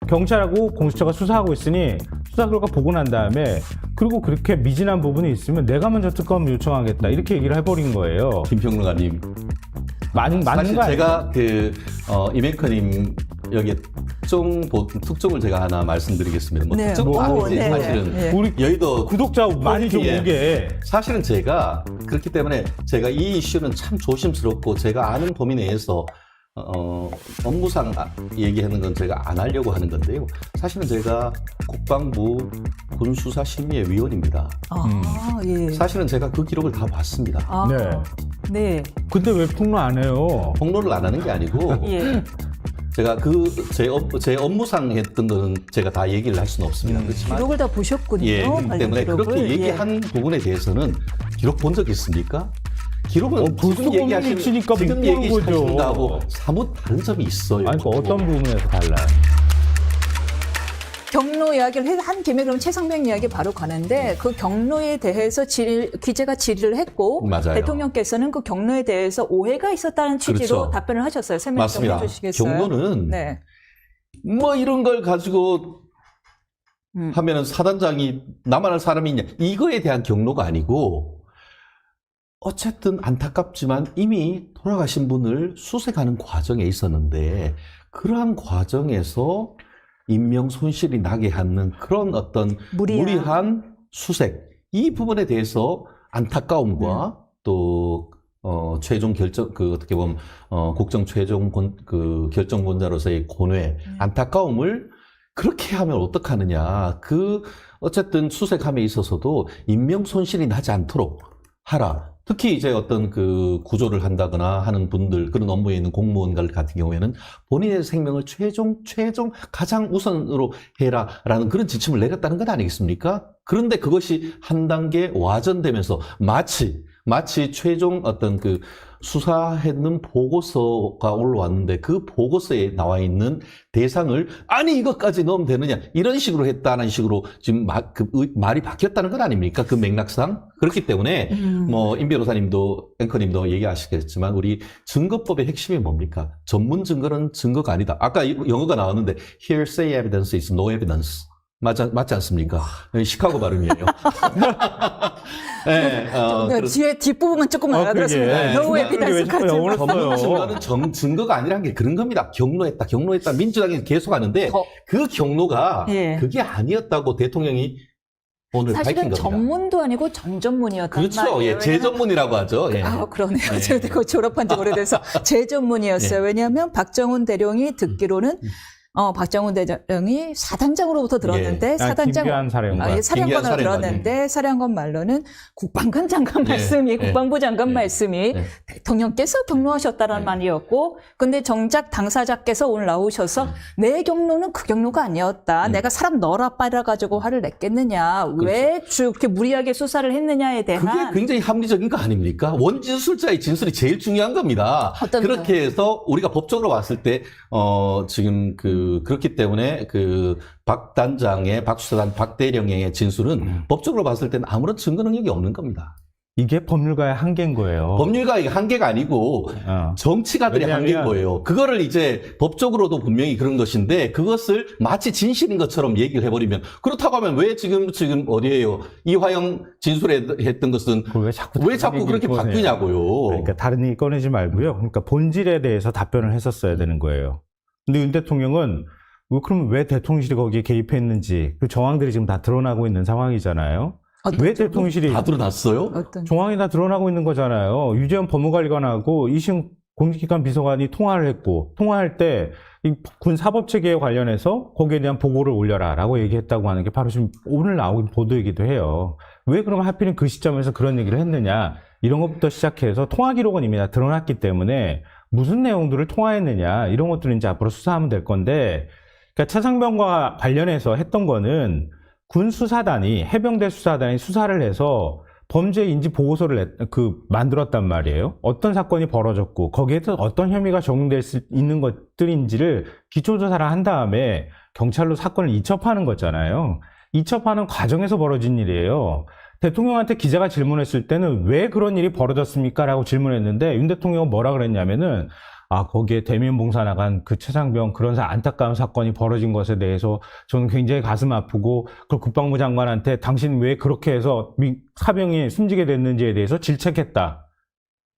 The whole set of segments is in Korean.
경찰하고 공수처가 수사하고 있으니 수사 결과 보고 난 다음에 그리고 그렇게 미진한 부분이 있으면 내가 먼저 특검 요청하겠다 이렇게 얘기를 해버린 거예요. 김평론가님. 맞는 사실 거 아니에요? 제가 이메이커님 여기 특종을 제가 하나 말씀드리겠습니다. 뭐 네. 특종도 아니지 네. 사실은. 네. 우리 여의도 구독자 많이 좀 예. 오게. 사실은 제가 그렇기 때문에 제가 이 이슈는 참 조심스럽고 제가 아는 범위 내에서 업무상 얘기하는 건 제가 안 하려고 하는 건데요. 사실은 제가 국방부 군수사심의회 위원입니다. 예. 사실은 제가 그 기록을 다 봤습니다. 아, 네. 네. 근데 왜 폭로 안 해요? 폭로를 안 하는 게 아니고 예. 제가 제 업무상 했던 거는 제가 다 얘기를 할 수는 없습니다. 그렇지만 기록을 다 보셨군요. 예, 그렇기 관련 때문에 기록을. 그렇게 예. 얘기한 부분에 대해서는 기록 본 적 있습니까? 기록은 벌써 지금 얘기하시는 있으니까 못 지금 보는 얘기하시는 거죠. 거하고 사뭇 다른 점이 있어요. 아니, 그 어떤 부분에서 달라요? 경로 이야기를 한 김에 그럼 최상병 이야기 바로 가는데 그 경로에 대해서 기재가 질의를 했고 맞아요. 대통령께서는 그 경로에 대해서 오해가 있었다는 취지로 그렇죠. 답변을 하셨어요. 설명 좀 맞습니다. 해주시겠어요? 경로는 네. 뭐 이런 걸 가지고 하면은 사단장이 나만 할 사람이 있냐 이거에 대한 경로가 아니고 어쨌든 안타깝지만 이미 돌아가신 분을 수색하는 과정에 있었는데 그러한 과정에서 인명 손실이 나게 하는 그런 어떤 무리한 수색 이 부분에 대해서 안타까움과 또 최종 결정 어떻게 보면 국정 최종 결정권자로서의 고뇌 안타까움을 그렇게 하면 어떡하느냐 어쨌든 수색함에 있어서도 인명 손실이 나지 않도록 하라. 특히 이제 어떤 구조를 한다거나 하는 분들, 그런 업무에 있는 공무원들 같은 경우에는 본인의 생명을 최종 가장 우선으로 해라라는 그런 지침을 내렸다는 것 아니겠습니까? 그런데 그것이 한 단계 와전되면서 마치 최종 어떤 수사했는 보고서가 올라왔는데 그 보고서에 나와 있는 대상을 아니 이것까지 넣으면 되느냐 이런 식으로 했다는 식으로 지금 말이 바뀌었다는 것 아닙니까? 그 맥락상 그렇기 때문에 뭐 임 변호사님도 앵커님도 얘기하시겠지만 우리 증거법의 핵심이 뭡니까? 전문 증거는 증거가 아니다. 아까 영어가 나왔는데 hearsay evidence is no evidence. 맞지 않습니까? 시카고 발음이에요. 네, 뒤에 뒷부분만 조금 알아들었습니다. No evidence까지. 전문 증거는 증거가 아니라는 게 그런 겁니다. 경로했다. 민주당이 계속 하는데 그 경로가 그게 아니었다고 대통령이 오늘 밝힌 사실은 겁니다. 전문도 아니고 전전문이었단 그렇죠. 말이에요. 예, 제전문이라고 하죠. 예. 그러네요. 제가 그거 졸업한 지 오래돼서 제전문이었어요. 예. 왜냐하면 박정훈 대령이 듣기로는 박정훈 대령이 사단장으로부터 들었는데 김기한 사령관. 사령관으로 들었는데 사령관 말로는 국방관 장관 말씀이 국방부 장관 말씀이 대통령께서 경로하셨다는 말이었고 근데 정작 당사자께서 오늘 나오셔서 내 경로는 그 경로가 아니었다. 내가 사람 넣어라 빨아가지고 화를 냈겠느냐. 왜 이렇게 무리하게 수사를 했느냐에 대한 그게 굉장히 합리적인 거 아닙니까? 원진술자의 진술이 제일 중요한 겁니다. 그렇게 해서 우리가 법적으로 봤을 때 지금 그렇기 때문에 박 단장의 박수사단 박 대령의 진술은 법적으로 봤을 때는 아무런 증거 능력이 없는 겁니다. 이게 법률가의 한계인 거예요. 법률가의 한계가 아니고 정치가들의 한계인 거예요. 그거를 이제 법적으로도 분명히 그런 것인데 그것을 마치 진실인 것처럼 얘기를 해버리면 그렇다고 하면 왜 지금 어디에요? 이화영 진술했던 것은 왜 자꾸 그렇게 바뀌냐고요. 그러니까 다른 얘기 꺼내지 말고요. 그러니까 본질에 대해서 답변을 했었어야 되는 거예요. 근데 윤 대통령은 그럼 왜 대통령실이 거기에 개입했는지 그 정황들이 지금 다 드러나고 있는 상황이잖아요. 왜 대통령실이 다 드러났어요? 정황이 다 드러나고 있는 거잖아요. 유재현 법무관리관하고 이시영 공직기관 비서관이 통화를 했고 통화할 때 군 사법체계에 관련해서 거기에 대한 보고를 올려라라고 얘기했다고 하는 게 바로 지금 오늘 나온 보도이기도 해요. 왜 그러면 하필은 그 시점에서 그런 얘기를 했느냐 이런 것부터 시작해서 통화 기록은 이미 다 드러났기 때문에 무슨 내용들을 통화했느냐 이런 것들은 이제 앞으로 수사하면 될 건데 그러니까 최상병과 관련해서 했던 거는 군 수사단이 해병대 수사단이 수사를 해서 범죄 인지 보고서를 만들었단 말이에요. 어떤 사건이 벌어졌고 거기에 어떤 혐의가 적용될 수 있는 것들인지를 기초조사를 한 다음에 경찰로 사건을 이첩하는 거잖아요. 이첩하는 과정에서 벌어진 일이에요. 대통령한테 기자가 질문했을 때는 왜 그런 일이 벌어졌습니까? 라고 질문했는데 윤 대통령은 뭐라 그랬냐면은 거기에 대면봉사 나간 그 최상병 그런 안타까운 사건이 벌어진 것에 대해서 저는 굉장히 가슴 아프고 그 국방부 장관한테 당신 왜 그렇게 해서 사병이 숨지게 됐는지에 대해서 질책했다.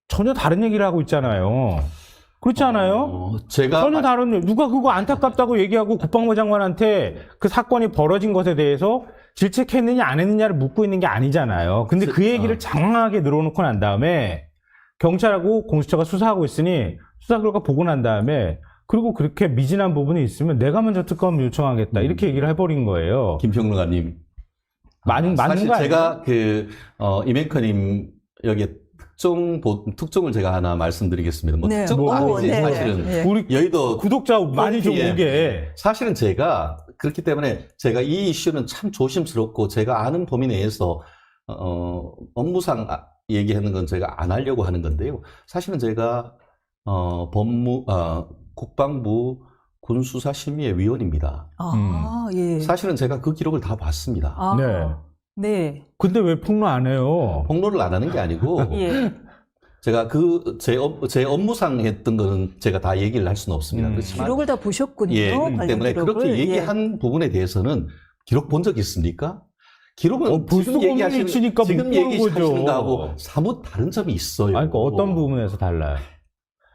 전혀 다른 얘기를 하고 있잖아요. 그렇지 않아요? 제가 전혀 다른, 누가 그거 안타깝다고 얘기하고 국방부 장관한테 그 사건이 벌어진 것에 대해서 질책했느냐 안 했느냐를 묻고 있는 게 아니잖아요. 근데 그 얘기를 장황하게 늘어놓고 난 다음에 경찰하고 공수처가 수사하고 있으니 수사 결과 보고 난 다음에 그리고 그렇게 미진한 부분이 있으면 내가 먼저 특검 요청하겠다 이렇게 얘기를 해버린 거예요. 김평론가님. 맞는 사실 거 아니에요? 제가 이맹커님 여기에 특종을 제가 하나 말씀드리겠습니다. 뭐 네. 특종도 아니지 네. 사실은. 네. 우리 여의도 구독자 많이 좀 예. 오게. 사실은 제가 그렇기 때문에 제가 이 이슈는 참 조심스럽고 제가 아는 범위 내에서 업무상 얘기하는 건 제가 안 하려고 하는 건데요. 사실은 제가 국방부 군수사심의회 위원입니다. 예. 사실은 제가 그 기록을 다 봤습니다. 네. 근데 왜 폭로 안 해요? 폭로를 안 하는 게 아니고 예. 제가 제 업무상 했던 거는 제가 다 얘기를 할 수는 없습니다. 그렇지만 기록을 다 보셨군요. 예, 그렇기 관련 때문에 기록을. 그렇게 얘기한 부분에 대해서는 기록 본 적 있습니까? 기록은 볼 수가 없는 게 있으니까 못 지금 보는 얘기하시는 거죠. 거하고 사뭇 다른 점이 있어요. 아니, 그러니까 어떤 부분에서 달라요?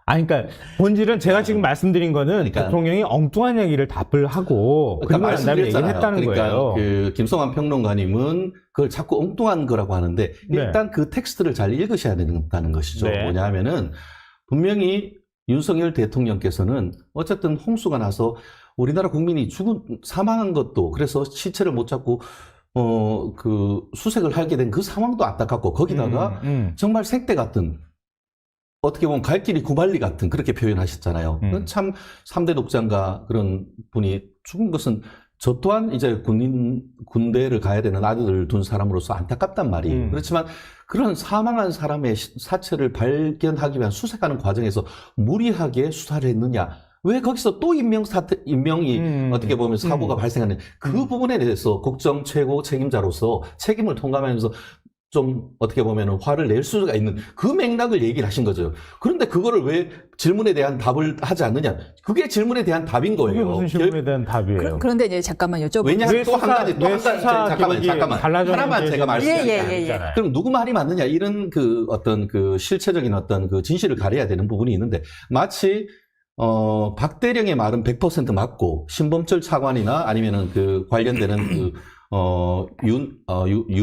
그러니까 본질은 제가 지금 말씀드린 거는 그러니까 대통령이 엉뚱한 얘기를 답을 하고 그리고 난 다음에 얘기를 했다는 거예요. 그 김성환 평론가님은 그걸 자꾸 엉뚱한 거라고 하는데 일단 그 텍스트를 잘 읽으셔야 된다는 것이죠. 네. 뭐냐면은 분명히 윤석열 대통령께서는 어쨌든 홍수가 나서 우리나라 국민이 사망한 것도 그래서 시체를 못 찾고 그 수색을 하게 된 그 상황도 안타깝고 거기다가 정말 생떼 같은 어떻게 보면 갈 길이 구발리 같은 그렇게 표현하셨잖아요. 참 3대 독장가 그런 분이 죽은 것은 저 또한 이제 군대를 가야 되는 아들을 둔 사람으로서 안타깝단 말이에요. 그렇지만 그런 사망한 사람의 사체를 발견하기 위한 수색하는 과정에서 무리하게 수사를 했느냐. 왜 거기서 또 인명이 어떻게 보면 사고가 발생하는 그 부분에 대해서 국정 최고 책임자로서 책임을 통감하면서 좀 어떻게 보면 화를 낼 수가 있는 그 맥락을 얘기를 하신 거죠. 그런데 그거를 왜 질문에 대한 답을 하지 않느냐. 그게 질문에 대한 답인 거예요. 그게 무슨 질문에 대한 답이에요? 그런데 이제 잠깐만 여쭤볼게요. 왜냐하면 또 한 가지, 잠깐만. 하나만 제가 말씀드릴게요. 그럼 누구 말이 맞느냐. 이런 그 어떤 그 실체적인 어떤 그 진실을 가려야 되는 부분이 있는데 마치 박대령의 말은 100% 맞고 신범철 차관이나 아니면은 그 관련되는 그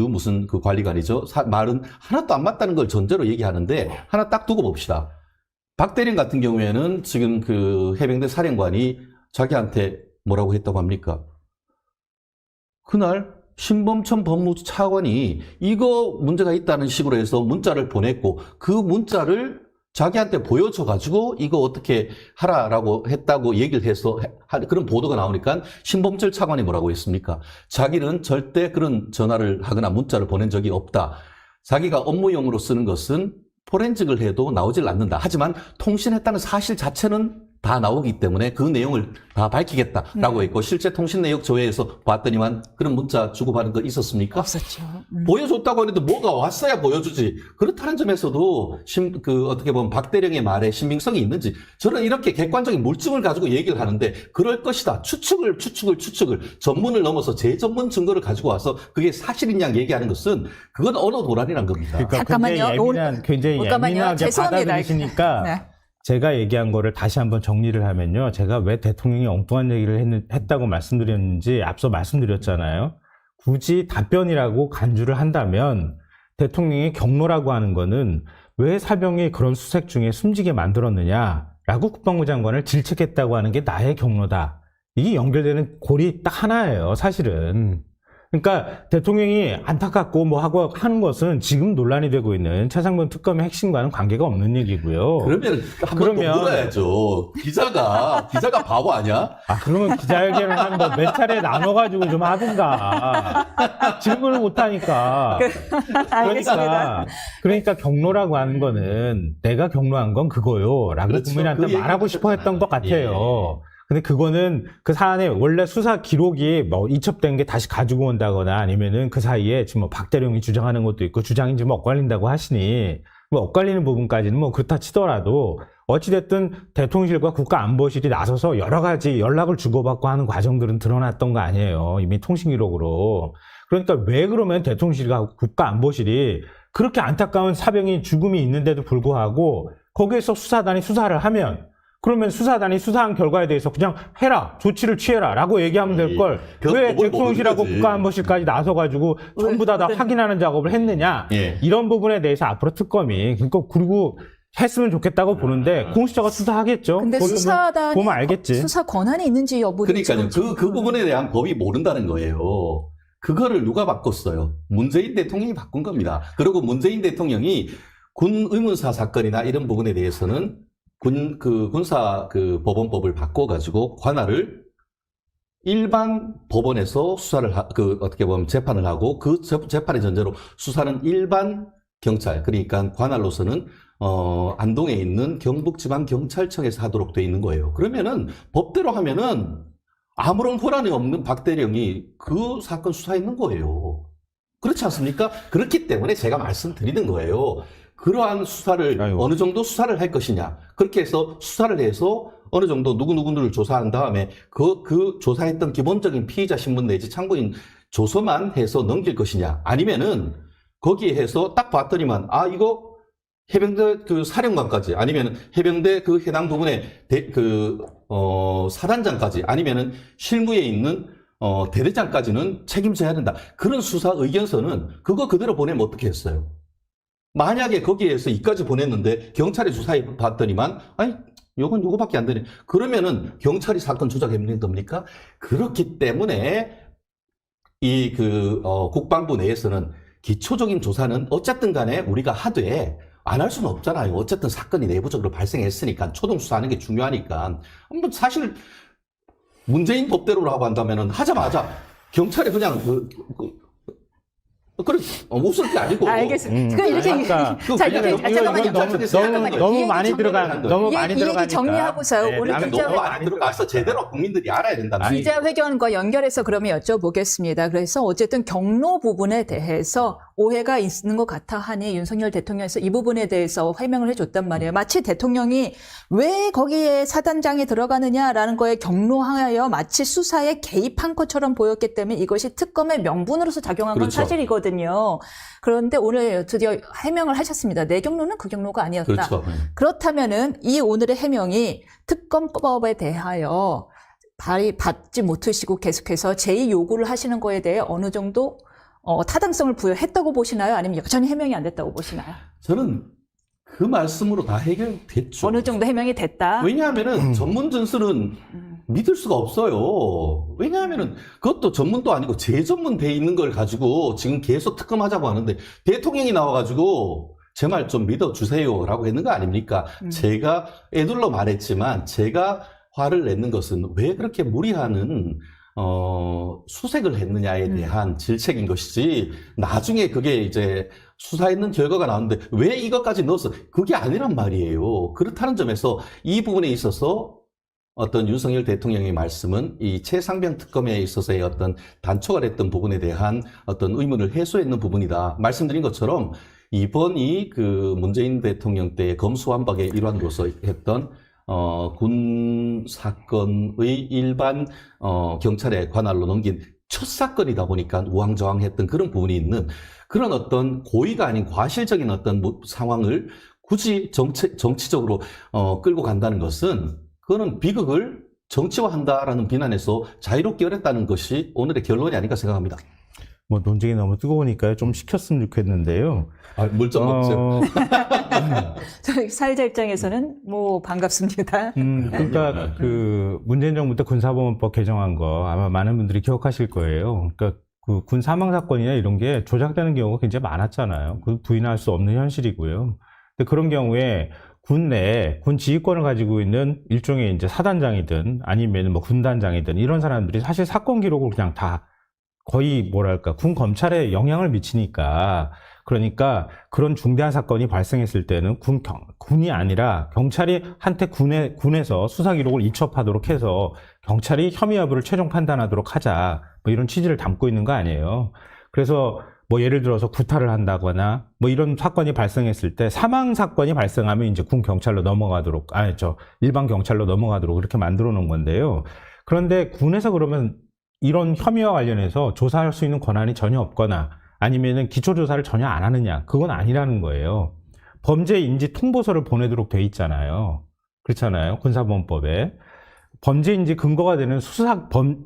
무슨 그 관리관이죠. 말은 하나도 안 맞다는 걸 전제로 얘기하는데 하나 딱 두고 봅시다. 박대령 같은 경우에는 지금 그 해병대 사령관이 자기한테 뭐라고 했다고 합니까? 그날 신범천 법무부 차관이 이거 문제가 있다는 식으로 해서 문자를 보냈고 그 문자를 자기한테 보여줘가지고 이거 어떻게 하라라고 했다고 얘기를 해서 그런 보도가 나오니까 신범철 차관이 뭐라고 했습니까? 자기는 절대 그런 전화를 하거나 문자를 보낸 적이 없다. 자기가 업무용으로 쓰는 것은 포렌직을 해도 나오질 않는다. 하지만 통신했다는 사실 자체는 다 나오기 때문에 그 내용을 다 밝히겠다라고 했고 실제 통신 내역 조회에서 봤더니만 그런 문자 주고받은 거 있었습니까? 없었죠. 보여줬다고 했는데 뭐가 왔어야 보여주지. 그렇다는 점에서도 어떻게 보면 박대령의 말에 신빙성이 있는지 저는 이렇게 객관적인 물증을 가지고 얘기를 하는데 그럴 것이다. 추측을 전문을 넘어서 제전문 증거를 가지고 와서 그게 사실이냐 얘기하는 것은 그건 언어 도란이란 겁니다. 그러니까 잠깐만요. 굉장히 예민하게 죄송합니다. 받아들이시니까 네. 제가 얘기한 거를 다시 한번 정리를 하면요. 제가 왜 대통령이 엉뚱한 얘기를 했다고 말씀드렸는지 앞서 말씀드렸잖아요. 굳이 답변이라고 간주를 한다면 대통령의 경로라고 하는 거는 왜 사병이 그런 수색 중에 숨지게 만들었느냐라고 국방부 장관을 질책했다고 하는 게 나의 경로다. 이게 연결되는 골이 딱 하나예요. 사실은. 그러니까 대통령이 안타깝고 뭐 하고 하는 것은 지금 논란이 되고 있는 최상병 특검의 핵심과는 관계가 없는 얘기고요. 그러면 한번 또 물어야죠. 기자가 바보 아니야? 그러면 기자회견을 한번 몇 차례 나눠가지고 좀 하든가. 질문을 못하니까. 그러니까 경로라고 하는 거는 내가 경로한 건 그거요. 라고 그렇죠. 국민한테 그 말하고 싶어 했던 것 같아요. 근데 그거는 그 사안에 원래 수사 기록이 뭐 이첩된 게 다시 가지고 온다거나 아니면은 그 사이에 지금 뭐 박대령이 주장하는 것도 있고 주장이 좀 엇갈린다고 하시니 뭐 엇갈리는 부분까지는 뭐 그렇다 치더라도 어찌됐든 대통령실과 국가안보실이 나서서 여러 가지 연락을 주고받고 하는 과정들은 드러났던 거 아니에요. 이미 통신기록으로. 그러니까 왜 그러면 대통령실과 국가안보실이 그렇게 안타까운 사병이 죽음이 있는데도 불구하고 거기에서 수사단이 수사를 하면 그러면 수사단이 수사한 결과에 대해서 그냥 해라, 조치를 취해라 라고 얘기하면 될 걸 왜 대통령실하고 국가안보실까지 나서가지고 전부 다 확인하는 작업을 했느냐. 예. 이런 부분에 대해서 앞으로 특검이 그리고 했으면 좋겠다고 보는데 공수처가 수사하겠죠. 근데 그걸 수사단이 보면 알겠지. 수사 권한이 있는지 여부도 그러니까요. 지금 그 부분에 대한 법이 모른다는 거예요. 그거를 누가 바꿨어요? 문재인 대통령이 바꾼 겁니다. 그리고 문재인 대통령이 군 의문사 사건이나 이런 부분에 대해서는 군사 법원법을 바꿔가지고 관할을 일반 법원에서 수사를 어떻게 보면 재판을 하고 그 재판의 전제로 수사는 일반 경찰, 그러니까 관할로서는 안동에 있는 경북지방경찰청에서 하도록 돼 있는 거예요. 그러면은 법대로 하면은 아무런 혼란이 없는 박 대령이 그 사건 수사했는 거예요. 그렇지 않습니까? 그렇기 때문에 제가 말씀드리는 거예요. 그러한 수사를 어느 정도 수사를 할 것이냐. 그렇게 해서 수사를 해서 어느 정도 누구누구를 조사한 다음에 그 조사했던 기본적인 피의자 신문 내지 참고인 조서만 해서 넘길 것이냐. 아니면은 거기에 해서 딱 봤더니만 이거 해병대 사령관까지 아니면은 해병대 해당 부분에 사단장까지 아니면은 실무에 있는 대대장까지는 책임져야 된다. 그런 수사 의견서는 그거 그대로 보내면 어떻게 했어요? 만약에 거기에서 이까지 보냈는데 경찰이 수사해 봤더니만 요건 요거밖에 안 되네. 그러면은 경찰이 사건 조작했는 겁니까? 그렇기 때문에 국방부 내에서는 기초적인 조사는 어쨌든 간에 우리가 하되 안 할 수는 없잖아요. 어쨌든 사건이 내부적으로 발생했으니까 초동 수사하는 게 중요하니까. 사실 문재인 법대로라고 한다면은 하자마자 경찰이 그냥 웃을 게 아니고. 알겠습니다. 이렇게 자, 잠깐만요. 너무 많이 이 얘기 들어가니까. 정리하고서요. 우리 너무 많이 들어가서 제대로 국민들이 알아야 된다. 기자회견과 연결해서 그러면 여쭤보겠습니다. 그래서 어쨌든 경로 부분에 대해서 오해가 있는 것 같아 하니 윤석열 대통령에서 이 부분에 대해서 해명을 해줬단 말이에요. 마치 대통령이 왜 거기에 사단장이 들어가느냐라는 거에 경로하여 마치 수사에 개입한 것처럼 보였기 때문에 이것이 특검의 명분으로서 작용한 건 그렇죠. 사실이거든요. 그런데 오늘 드디어 해명을 하셨습니다. 내 경로는 그 경로가 아니었다. 그렇죠. 그렇다면은 이 오늘의 해명이 특검법에 대하여 받지 못하시고 계속해서 제2 요구를 하시는 거에 대해 어느 정도 타당성을 부여했다고 보시나요? 아니면 여전히 해명이 안 됐다고 보시나요? 저는 그 말씀으로 다 해결됐죠. 어느 정도 해명이 됐다? 왜냐하면은 전문 진술은 믿을 수가 없어요. 왜냐하면은 그것도 전문도 아니고 재전문 돼 있는 걸 가지고 지금 계속 특검하자고 하는데 대통령이 나와가지고 제 말 좀 믿어주세요라고 했는 거 아닙니까? 제가 애둘러 말했지만 제가 화를 냈는 것은 왜 그렇게 무리하는 수색을 했느냐에 대한 질책인 것이지 나중에 그게 이제 수사했는 결과가 나오는데 왜 이것까지 넣었어? 그게 아니란 말이에요. 그렇다는 점에서 이 부분에 있어서 어떤 윤석열 대통령의 말씀은 이 최상병 특검에 있어서의 어떤 단초가 됐던 부분에 대한 어떤 의문을 해소했는 부분이다. 말씀드린 것처럼 이번이 문재인 대통령 때의 검수완박의 일환으로서 했던 군 사건의 일반 경찰의 관할로 넘긴 첫 사건이다 보니까 우왕좌왕했던 그런 부분이 있는 그런 어떤 고의가 아닌 과실적인 어떤 상황을 굳이 정치적으로 끌고 간다는 것은 그거는 비극을 정치화한다라는 비난에서 자유롭게 어렸다는 것이 오늘의 결론이 아닐까 생각합니다. 논쟁이 너무 뜨거우니까요. 좀 식혔으면 좋겠는데요. 물 좀 먹죠. 저희 사회자 입장에서는 반갑습니다. 그러니까 문재인 정부 때 군사법원법 개정한 거 아마 많은 분들이 기억하실 거예요. 그러니까 군 사망 사건이나 이런 게 조작되는 경우가 굉장히 많았잖아요. 그 부인할 수 없는 현실이고요. 근데 그런 경우에 군 내에 군 지휘권을 가지고 있는 일종의 이제 사단장이든 아니면 군단장이든 이런 사람들이 사실 사건 기록을 그냥 다 거의 군 검찰에 영향을 미치니까 그러니까 그런 중대한 사건이 발생했을 때는 군이 아니라 경찰이 한테 군에서 수사 기록을 이첩하도록 해서 경찰이 혐의 여부를 최종 판단하도록 하자 이런 취지를 담고 있는 거 아니에요. 그래서 뭐 예를 들어서 구타를 한다거나 뭐 이런 사건이 발생했을 때 사망 사건이 발생하면 이제 군 경찰로 넘어가도록 일반 경찰로 넘어가도록 그렇게 만들어 놓은 건데요. 그런데 군에서 그러면 이런 혐의와 관련해서 조사할 수 있는 권한이 전혀 없거나 아니면은 기초 조사를 전혀 안 하느냐? 그건 아니라는 거예요. 범죄 인지 통보서를 보내도록 돼 있잖아요. 그렇잖아요. 군사범법에. 범죄 인지 근거가 되는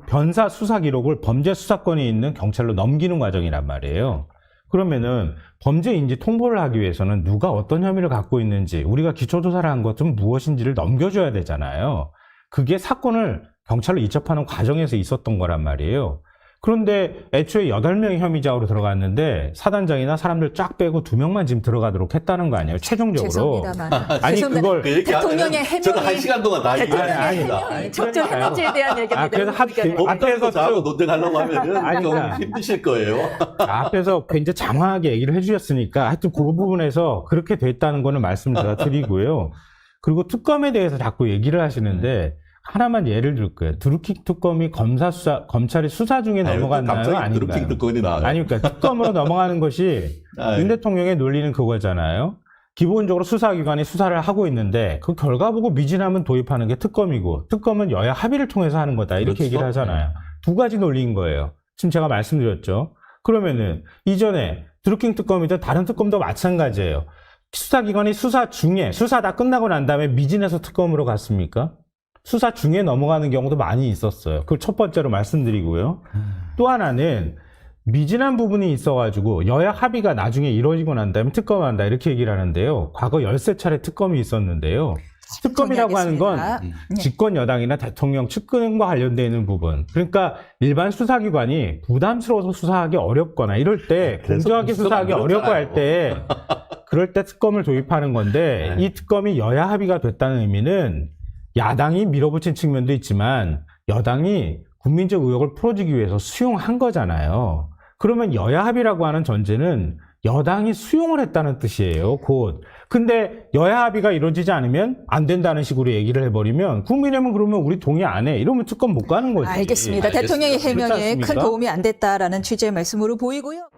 변사 수사 기록을 범죄 수사권이 있는 경찰로 넘기는 과정이란 말이에요. 그러면은 범죄 인지 통보를 하기 위해서는 누가 어떤 혐의를 갖고 있는지 우리가 기초 조사를 한 것은 무엇인지를 넘겨줘야 되잖아요. 그게 사건을 경찰로 이첩하는 과정에서 있었던 거란 말이에요. 그런데 애초에 8명이 혐의자로 들어갔는데 사단장이나 사람들 쫙 빼고 2명만 지금 들어가도록 했다는 거 아니에요? 최종적으로. 죄송합니다만. 아니 죄송합니다. 그걸 그 얘기 대통령의 하면은 저는 해명이 1시간 동안 다 대통령의 얘기합니다. 해명이 적절 해명지에 대한 얘기입니다. 그래서 법정에서 저하고 논쟁하려고 하면은 아니, 좀 그러니까. 힘드실 거예요. 앞에서 굉장히 장황하게 얘기를 해주셨으니까 하여튼 그 부분에서 그렇게 됐다는 거는 말씀을 제가 드리고요. 그리고 특검에 대해서 자꾸 얘기를 하시는데 하나만 예를 들 거예요. 드루킹 특검이 검찰이 수사 중에 넘어갔나요? 갑자기 드루킹 아닌가요? 특검이 나와요. 아니, 그러니까 특검으로 넘어가는 것이 윤 대통령의 논리는 그거잖아요. 기본적으로 수사기관이 수사를 하고 있는데 그 결과 보고 미진하면 도입하는 게 특검이고 특검은 여야 합의를 통해서 하는 거다. 이렇게 그렇죠. 얘기를 하잖아요. 두 가지 논리인 거예요. 지금 제가 말씀드렸죠. 그러면은 이전에 드루킹 특검이든 다른 특검도 마찬가지예요. 수사기관이 수사 중에 수사 다 끝나고 난 다음에 미진해서 특검으로 갔습니까? 수사 중에 넘어가는 경우도 많이 있었어요. 그걸 첫 번째로 말씀드리고요. 또 하나는 미진한 부분이 있어가지고 여야 합의가 나중에 이루어지고 난 다음에 특검한다 이렇게 얘기를 하는데요. 과거 13차례 특검이 있었는데요. 특검이라고 하는 건 집권 여당이나 대통령 측근과 관련되어 있는 부분. 그러니까 일반 수사기관이 부담스러워서 수사하기 어렵거나 이럴 때 공정하게 수사하기 어렵고 할 때 그럴 때 특검을 도입하는 건데 이 특검이 여야 합의가 됐다는 의미는 야당이 밀어붙인 측면도 있지만 여당이 국민적 의혹을 풀어주기 위해서 수용한 거잖아요. 그러면 여야 합의라고 하는 전제는 여당이 수용을 했다는 뜻이에요, 곧. 근데 여야 합의가 이루어지지 않으면 안 된다는 식으로 얘기를 해버리면 국민의힘은 그러면 우리 동의 안 해. 이러면 특검 못 가는 거지. 알겠습니다. 알겠습니다. 대통령의 그렇지 해명에 않습니까? 큰 도움이 안 됐다라는 취지의 말씀으로 보이고요.